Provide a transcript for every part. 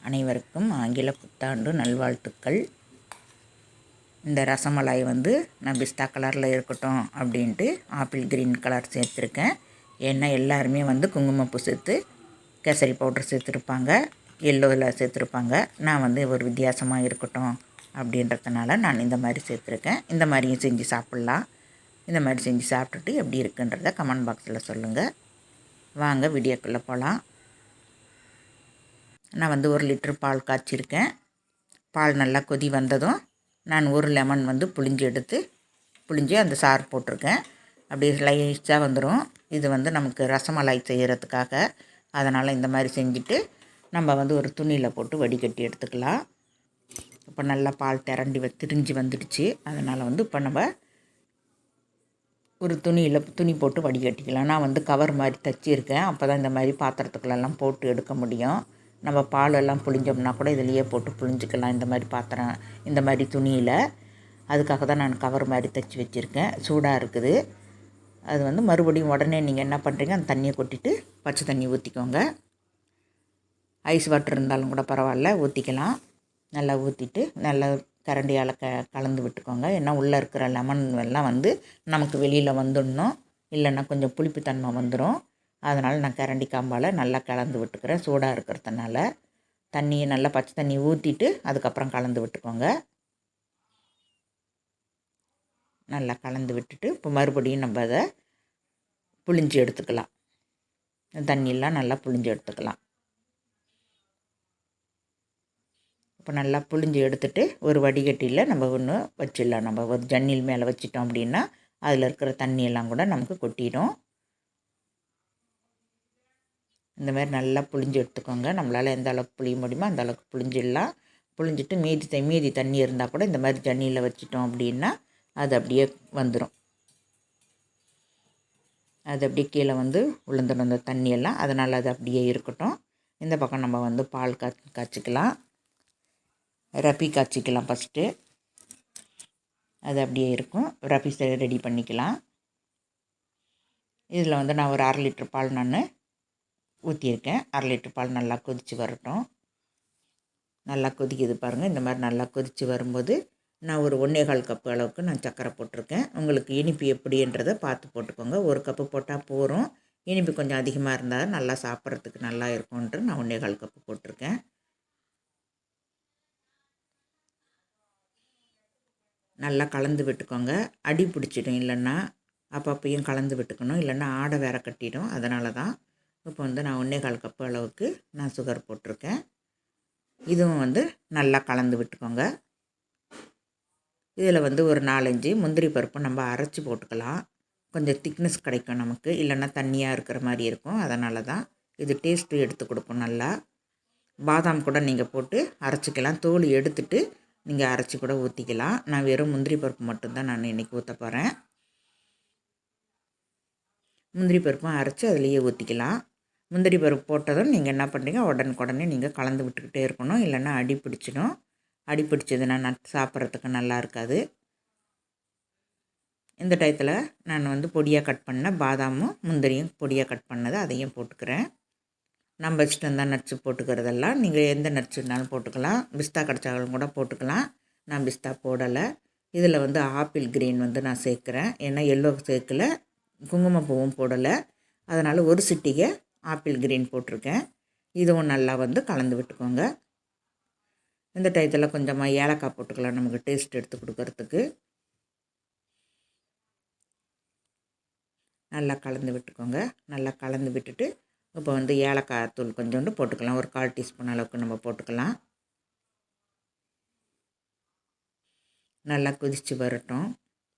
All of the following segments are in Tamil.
அனைவருக்கும் ஆங்கில புத்தாண்டு நல்வாழ்த்துக்கள். இந்த ரசமலாய் நான் பிஸ்தா கலரில் இருக்கட்டும் அப்படின்ட்டு ஆப்பிள் க்ரீன் கலர் சேர்த்துருக்கேன். ஏன்னா எல்லாருமே குங்குமப்பூ சேர்த்து கேசரி பவுடர் சேர்த்துருப்பாங்க, எல்லோவில் சேர்த்துருப்பாங்க. நான் ஒரு வித்தியாசமாக இருக்கட்டும் அப்படின்றதுனால நான் இந்த மாதிரி சேர்த்துருக்கேன். இந்த மாதிரியும் செஞ்சு சாப்பிட்லாம். இந்த மாதிரி செஞ்சு சாப்பிட்டுட்டு எப்படி இருக்குன்றத கமெண்ட் பாக்ஸில் சொல்லுங்கள். வாங்க வீடியோக்குள்ளே போகலாம். நான் 1 லிட்டர் பால் காய்ச்சிருக்கேன். பால் நல்லா கொதி வந்ததும் நான் ஒரு லெமன் புழிஞ்சு அந்த சாறு போட்டிருக்கேன். அப்படியே லைட்டாக வந்துடும். இது நமக்கு ரசமலாய் செய்கிறதுக்காக. அதனால் இந்த மாதிரி செஞ்சுட்டு நம்ம ஒரு துணியில் போட்டு வடிகட்டி எடுத்துக்கலாம். இப்போ நல்லா பால் திரிஞ்சு வந்துடுச்சு. அதனால் இப்போ நம்ம ஒரு துணி போட்டு வடிகட்டிக்கலாம். நான் கவர் மாதிரி தச்சிருக்கேன். அப்போ தான் இந்த மாதிரி பாத்திரத்துக்குள்ளெல்லாம் போட்டு எடுக்க முடியும். நம்ம பாலெல்லாம் புழிஞ்சோம்னா கூட இதிலையே போட்டு புழிஞ்சிக்கலாம். இந்த மாதிரி துணியில். அதுக்காக தான் நான் கவர் மாதிரி தைச்சி வச்சுருக்கேன். சூடாக இருக்குது. அது மறுபடியும் உடனே நீங்கள் என்ன பண்ணுறீங்க, அந்த தண்ணியை கொட்டிட்டு பச்சை தண்ணி ஊற்றிக்கோங்க. ஐஸ் வாட்டர் இருந்தாலும் கூட பரவாயில்ல, ஊற்றிக்கலாம். நல்லா ஊற்றிட்டு நல்லா கரண்டியால் கலந்து விட்டுக்கோங்க. ஏன்னா உள்ளே இருக்கிற லெமன் எல்லாம் நமக்கு வெளியில் வந்துடணும். இல்லைன்னா கொஞ்சம் புளிப்புத்தன்மை வந்துடும். அதனால் நான் கரண்டி காம்பால் நல்லா கலந்து விட்டுக்கிறேன். சூடாக இருக்கிறதுனால தண்ணியை நல்லா பச்சை தண்ணி ஊற்றிட்டு அதுக்கப்புறம் கலந்து விட்டுக்கோங்க. நல்லா கலந்து விட்டுட்டு இப்போ மறுபடியும் நம்ம அதை புழிஞ்சு எடுத்துக்கலாம். தண்ணியெல்லாம் நல்லா புழிஞ்சு எடுத்துக்கலாம். இப்போ நல்லா புழிஞ்சு எடுத்துட்டு ஒரு வடிகட்டியில் நம்ம ஒன்று வச்சிடலாம். நம்ம ஒரு ஜன்னில் மேலே வச்சிட்டோம் அப்படின்னா அதில் இருக்கிற தண்ணியெல்லாம் கூட நமக்கு கொட்டிடும். இந்த மாதிரி நல்லா புழிஞ்சு எடுத்துக்கோங்க. நம்மளால் எந்த அளவுக்கு புழிய முடியுமோ அந்த அளவுக்கு புழிஞ்சிடலாம். புழிஞ்சிட்டு மீதி தண்ணி இருந்தால் கூட இந்த மாதிரி ஜன்னியில் வச்சிட்டோம் அப்படின்னா அது அப்படியே வந்துடும். அது அப்படியே கீழே உளுந்துடும் அந்த தண்ணியெல்லாம். அதனால் அது அப்படியே இருக்கட்டும். இந்த பக்கம் நம்ம பால் காய்ச்சிக்கலாம். ரபி காய்ச்சிக்கலாம் ஃபஸ்ட்டு. அது அப்படியே இருக்கும். ரபி ரெடி பண்ணிக்கலாம். இதில் நான் ஒரு 1/2 லிட்டர் பால் ஊற்றியிருக்கேன். 1/2 லிட்டர் பால் நல்லா கொதித்து வரட்டும். நல்லா கொதிக்குது பாருங்கள். இந்த மாதிரி நல்லா கொதித்து வரும்போது நான் ஒரு 1/4 கப்பு அளவுக்கு நான் சர்க்கரை போட்டிருக்கேன். உங்களுக்கு இனிப்பு எப்படின்றதை பார்த்து போட்டுக்கோங்க. 1 கப்பு போட்டால் போதும். இனிப்பு கொஞ்சம் அதிகமாக இருந்தால் நல்லா சாப்பிட்றதுக்கு நல்லா இருக்கும்ன்ட்டு நான் 1/4 கப்பு போட்டிருக்கேன். நல்லா கலந்து விட்டுக்கோங்க. அடி பிடிச்சிடும். இல்லைன்னா அப்பப்பையும் கலந்து விட்டுக்கணும். இல்லைன்னா ஆடை வேற கட்டிடும். அதனால தான் இப்போ நான் 1/4 கப்பு அளவுக்கு நான் சுகர் போட்டிருக்கேன். இதுவும் நல்லா கலந்து விட்டுக்கோங்க. இதில் ஒரு 4-5 முந்திரி பருப்பு நம்ம அரைச்சி போட்டுக்கலாம். கொஞ்சம் திக்னஸ் கிடைக்கும் நமக்கு. இல்லைன்னா தண்ணியாக இருக்கிற மாதிரி இருக்கும். அதனால தான் இது டேஸ்ட்டு எடுத்து கொடுக்கும். நல்லா பாதாம் கூட நீங்கள் போட்டு அரைச்சிக்கலாம். தோல் எடுத்துட்டு நீங்கள் அரைச்சி கூட ஊற்றிக்கலாம். நான் வெறும் முந்திரி பருப்பு மட்டும்தான் நான் இன்றைக்கி ஊற்ற போகிறேன். முந்திரி பருப்பும் அரைச்சி அதுலேயே ஊற்றிக்கலாம். முந்திரி பருப்பு போட்டதும் நீங்கள் என்ன பண்ணுறீங்க, உடனுக்குடனே நீங்கள் கலந்து விட்டுக்கிட்டே இருக்கணும். இல்லைன்னா அடி பிடிச்சிடும். அடி பிடிச்சதுன்னா சாப்பிட்றதுக்கு நல்லா இருக்காது. இந்த டயத்தில் நான் பொடியாக கட் பண்ண பாதாமும் முந்திரியும் பொடியாக கட் பண்ணது அதையும் போட்டுக்கிறேன். நம்ம இஷ்டம் தான் நட்ஸு போட்டுக்கிறதெல்லாம். நீங்கள் எந்த நட்ஸ் இருந்தாலும் போட்டுக்கலாம். பிஸ்தா கிடச்சாலும் கூட போட்டுக்கலாம். நான் பிஸ்தா போடலை. இதில் ஆப்பிள் க்ரீன் நான் சேர்க்குறேன். ஏன்னா எல்லோ சேர்க்கல, குங்குமப்பூவும் போடலை. அதனால் ஒரு சிட்டிகை ஆப்பிள் க்ரீன் போட்டிருக்கேன். இதுவும் நல்லா கலந்து விட்டுக்கோங்க. இந்த டயத்தில் கொஞ்சமாக ஏலக்காய் போட்டுக்கலாம், நமக்கு டேஸ்ட் எடுத்து கொடுக்கறதுக்கு. நல்லா கலந்து விட்டுக்கோங்க. நல்லா கலந்து விட்டுட்டு இப்போ ஏலக்காய் தூள் கொஞ்சோண்டு போட்டுக்கலாம். ஒரு 1/4 டீஸ்பூன் அளவுக்கு நம்ம போட்டுக்கலாம். நல்லா கொதித்து வரட்டும்.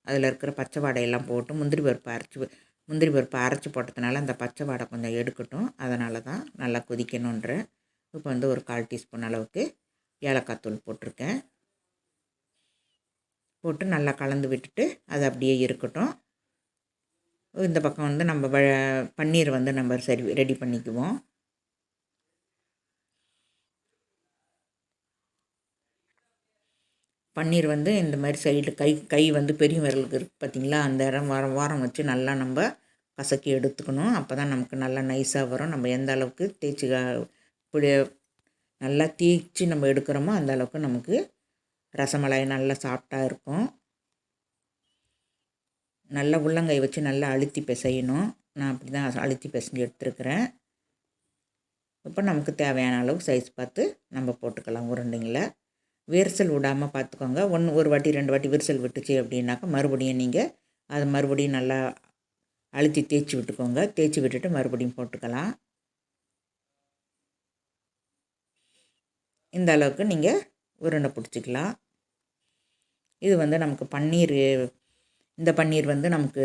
அதில் இருக்கிற பச்சை வாடையெல்லாம் போட்டு முந்திரி பருப்பு அரைச்சி போட்டதுனால அந்த பச்சை வாடை கொஞ்சம் எடுக்கட்டும். அதனால தான் நல்லா கொதிக்கணுன்ற. இப்போ ஒரு 1/4 டீஸ்பூன் அளவுக்கு ஏலக்காய் தூள் போட்டிருக்கேன். போட்டு நல்லா கலந்து விட்டுட்டு அது அப்படியே இருக்கட்டும். இந்த பக்கம் நம்ம பன்னீர் நம்ம ரெடி பண்ணிக்குவோம். பன்னீர் இந்த மாதிரி சைடு கை பெரிய விரலுக்கு இருக்குது பார்த்திங்களா, அந்த இடம் வாரம் வச்சு நல்லா நம்ம கசக்கி எடுத்துக்கணும். அப்போ தான் நமக்கு நல்லா நைஸாக வரும். நம்ம எந்த அளவுக்கு தேய்ச்சி நல்லா தேய்ச்சி நம்ம எடுக்கிறோமோ அந்த அளவுக்கு நமக்கு ரசமலாய் நல்லா சாஃப்டாக இருக்கும். நல்லா உள்ளங்கை வச்சு நல்லா அழுத்தி பிசையணும். நான் அப்படி தான் அழுத்தி பிசைஞ்சு எடுத்துருக்கிறேன். இப்போ நமக்கு தேவையான அளவு சைஸ் பார்த்து நம்ம போட்டுக்கலாம் உருண்டைங்களை. விரிசல் விடாமல் பார்த்துக்கோங்க. ஒரு வாட்டி 2 வாட்டி விரிசல் விட்டுச்சு அப்படின்னாக்கா மறுபடியும் நீங்கள் அதை மறுபடியும் நல்லா அழுத்தி தேய்ச்சி விட்டுக்கோங்க. தேய்ச்சி விட்டுட்டு மறுபடியும் போட்டுக்கலாம். இந்த அளவுக்கு நீங்கள் உருண்டை பிடிச்சிக்கலாம். இது வந்து நமக்கு பன்னீர், இந்த பன்னீர் வந்து நமக்கு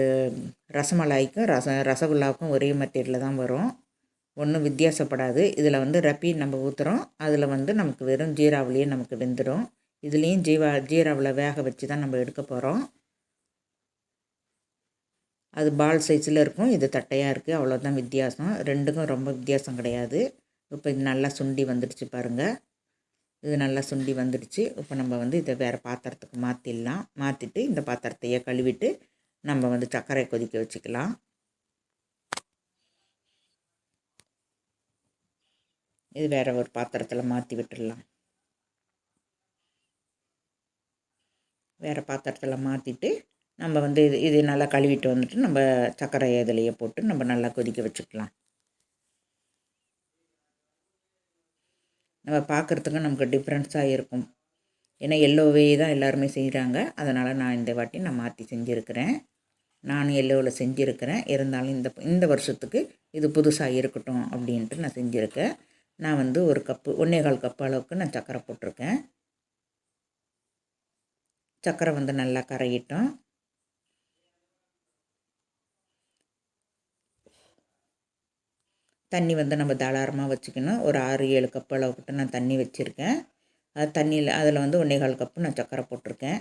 ரசமலாய்க்கும் ரசகுல்லாவுக்கும் ஒரே மெத்தேடில் தான் வரும். ஒன்றும் வித்தியாசப்படாது. இதில் வந்து ரப்பி நம்ம ஊற்றுறோம், அதில் வந்து நமக்கு வெறும் ஜீராவிலேயே நமக்கு வெந்துடும். இதுலேயும் ஜீராவில் வேக வச்சு தான் நம்ம எடுக்க போகிறோம். அது பால் சைஸில் இருக்கும், இது தட்டையாக இருக்குது, அவ்வளோதான் வித்தியாசம். ரெண்டுக்கும் ரொம்ப வித்தியாசம் கிடையாது. இப்போ இது நல்லா சுண்டி வந்துடுச்சு பாருங்கள். இது நல்லா சுண்டி வந்துடுச்சு. இப்போ நம்ம வந்து இதை வேறு பாத்திரத்துக்கு மாற்றிடலாம். மாற்றிட்டு இந்த பாத்திரத்தையே கழுவிட்டு நம்ம வந்து சர்க்கரை கொதிக்க வச்சுக்கலாம். இது வேறு ஒரு பாத்திரத்தில் மாற்றி விட்டுடலாம். வேறு பாத்திரத்தில் மாற்றிட்டு நம்ம வந்து இது நல்லா கழுவிட்டு வந்துட்டு நம்ம சர்க்கரை இதிலையே போட்டு நம்ம நல்லா கொதிக்க வச்சுக்கலாம். நம்ம பார்க்குறதுக்கு நமக்கு டிஃப்ரென்ஸாக இருக்கும். ஏன்னா எல்லோவே தான் எல்லாருமே செய்கிறாங்க. அதனால் நான் இந்த வாட்டி நான் மாற்றி செஞ்சுருக்கிறேன். நானும் எல்லோவில் செஞ்சுருக்கிறேன். இருந்தாலும் இந்த வருஷத்துக்கு இது புதுசாக இருக்கட்டும் அப்படின்ட்டு நான் செஞ்சுருக்கேன். நான் வந்து 1 கப்பு 1/4 கப்பு அளவுக்கு நான் சர்க்கரை போட்டிருக்கேன். சர்க்கரை வந்து நல்லா கரையிட்டோம். தண்ணி வந்து நம்ம தாராளமாக வச்சுக்கணும். ஒரு 6-7 கப்பு அளவுக்கிட்ட நான் தண்ணி வச்சுருக்கேன். அது தண்ணியில் அதில் வந்து 1/4 கப்பு நான் சர்க்கரை போட்டிருக்கேன்.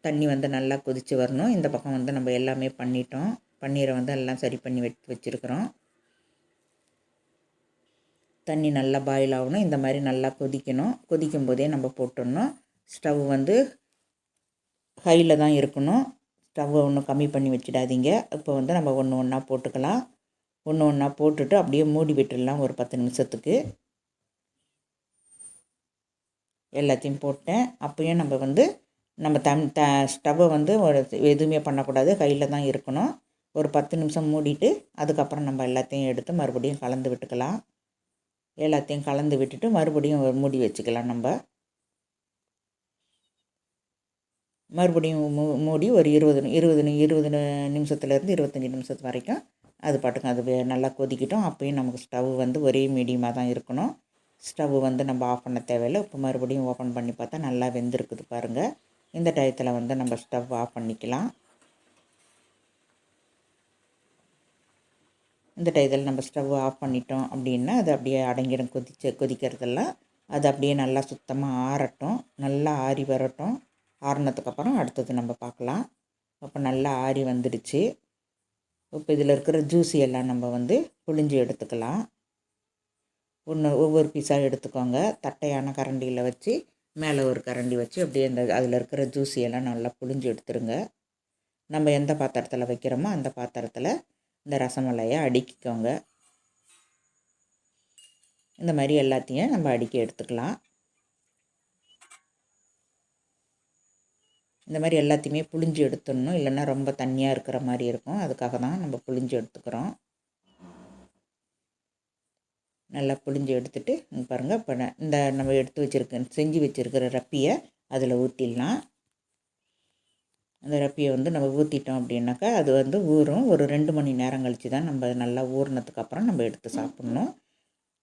தண்ணி வந்து நல்லா கொதித்து வரணும். இந்த பக்கம் வந்து நம்ம எல்லாமே பண்ணிட்டோம். பன்னீரை வந்து எல்லாம் சரி பண்ணி வச்சுருக்குறோம். தண்ணி நல்லா பாயில் ஆகணும். இந்த மாதிரி நல்லா கொதிக்கணும். கொதிக்கும் போதே நம்ம போட்டுடணும். ஸ்டவ் வந்து ஹையில் தான் இருக்கணும். ஸ்டவ்வை ஒன்றும் கம்மி பண்ணி வச்சிடாதீங்க. இப்போ வந்து நம்ம ஒன்று ஒன்றா போட்டுக்கலாம். ஒன்று ஒன்றா போட்டுட்டு அப்படியே மூடி விட்டுடலாம் ஒரு 10 நிமிஷத்துக்கு. எல்லாத்தையும் போட்டேன். அப்போயும் நம்ம வந்து நம்ம ஸ்டவ்வை வந்து எதுவுமே பண்ணக்கூடாது, கையில் தான் இருக்கணும். ஒரு 10 நிமிஷம் மூடிட்டு அதுக்கப்புறம் நம்ம எல்லாத்தையும் எடுத்து மறுபடியும் கலந்து விட்டுக்கலாம். எல்லாத்தையும் கலந்து விட்டுட்டு மறுபடியும் ஒரு மூடி வச்சுக்கலாம். நம்ம மறுபடியும் மூடி ஒரு 20 நிமிஷத்துலேருந்து 25 நிமிஷத்து வரைக்கும் அது பாட்டுக்கு அது நல்லா கொதிக்கிட்டோம். அப்போயும் நமக்கு ஸ்டவ் வந்து ஒரே மீடியமாக தான் இருக்கணும். ஸ்டவ் வந்து நம்ம ஆஃப் பண்ண தேவையில்லை. இப்போ மறுபடியும் ஓப்பன் பண்ணி பார்த்தா நல்லா வெந்திருக்குது பாருங்கள். இந்த டயத்தில் வந்து நம்ம ஸ்டவ் ஆஃப் பண்ணிக்கலாம். இந்த டயத்தில் நம்ம ஸ்டவ் ஆஃப் பண்ணிட்டோம் அப்படின்னா அது அப்படியே அடங்கிடும். கொதிக்கிறதெல்லாம் அது அப்படியே நல்லா சுத்தமாக ஆறட்டும். நல்லா ஆறி வரட்டும். ஆறினதுக்கப்புறம் அடுத்தது நம்ம பார்க்கலாம். அப்போ நல்லா ஆறி வந்துடுச்சு. இப்போ இதில் இருக்கிற ஜூஸி எல்லாம் நம்ம வந்து புழிஞ்சு எடுத்துக்கலாம். ஒவ்வொரு பீஸாக எடுத்துக்கோங்க. தட்டையான கரண்டியில் வச்சு மேலே ஒரு கரண்டி வச்சு அப்படியே அதில் இருக்கிற ஜூஸி எல்லாம் நல்லா புழிஞ்சு எடுத்துருங்க. நம்ம எந்த பாத்திரத்தில் வைக்கிறோமோ அந்த பாத்திரத்தில் இந்த ரசமலாயை அடுக்கிக்கோங்க. இந்த மாதிரி எல்லாத்தையும் நம்ம அடுக்கி எடுத்துக்கலாம். இந்த மாதிரி எல்லாத்தையுமே புழிஞ்சு எடுத்துடணும். இல்லைன்னா ரொம்ப தண்ணியாக இருக்கிற மாதிரி இருக்கும். அதுக்காக தான் நம்ம புழிஞ்சு எடுத்துக்கிறோம். நல்லா புழிஞ்சு எடுத்துகிட்டு பாருங்கள். இப்போ இந்த நம்ம செஞ்சு வச்சுருக்கிற ரப்பியை அதில் ஊற்றிடலாம். அந்த ரப்பியை வந்து நம்ம ஊற்றிட்டோம் அப்படின்னாக்கா அது வந்து ஊறும். ஒரு 2 மணி நேரம் கழித்து தான் நம்ம நல்லா ஊறினதுக்கப்புறம் நம்ம எடுத்து சாப்பிட்ணும்.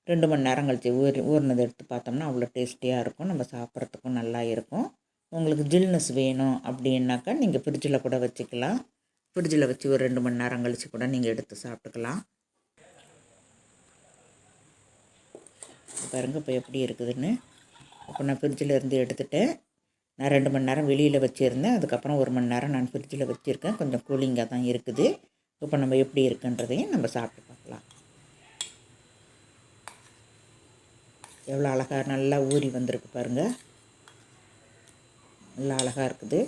2 மணி நேரம் கழித்து ஊறினதை எடுத்து பார்த்தோம்னா அவ்வளோ டேஸ்டியாக இருக்கும். நம்ம சாப்பிட்றதுக்கும் நல்லா இருக்கும். உங்களுக்கு ஜில்னஸ் வேணும் அப்படின்னாக்கா நீங்கள் ஃப்ரிட்ஜில் கூட வச்சுக்கலாம். ஃப்ரிட்ஜில் வச்சு ஒரு 2 மணி நேரம் கழித்து கூட நீங்கள் எடுத்து சாப்பிட்டுக்கலாம். பாருங்கள் இப்போ எப்படி இருக்குதுன்னு. இப்போ நான் ஃப்ரிட்ஜில் இருந்து எடுத்துகிட்டேன். நான் 2 மணி நேரம் வெளியில் வச்சுருந்தேன். அதுக்கப்புறம் 1 மணி நேரம் நான் ஃப்ரிட்ஜில் வச்சுருக்கேன். கொஞ்சம் கூலிங்காக தான் இருக்குது. இப்போ நம்ம எப்படி இருக்குன்றதையும் நம்ம சாப்பிட்டு பார்க்கலாம். எவ்வளோ அழகாக நல்லா ஊறி வந்திருக்கு பாருங்கள். நல்லா அழகாக இருக்குது.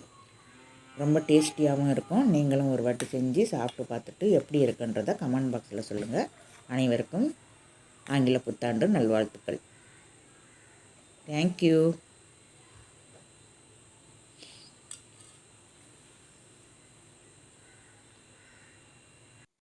ரொம்ப டேஸ்டியாகவும் இருக்கும். நீங்களும் ஒரு வாட்டி செஞ்சு சாப்பிட்டு பார்த்துட்டு எப்படி இருக்குன்றதை கமெண்ட் பாக்ஸில் சொல்லுங்கள். அனைவருக்கும் ஆங்கில புத்தாண்டு நல்வாழ்த்துக்கள். தேங்க்யூ.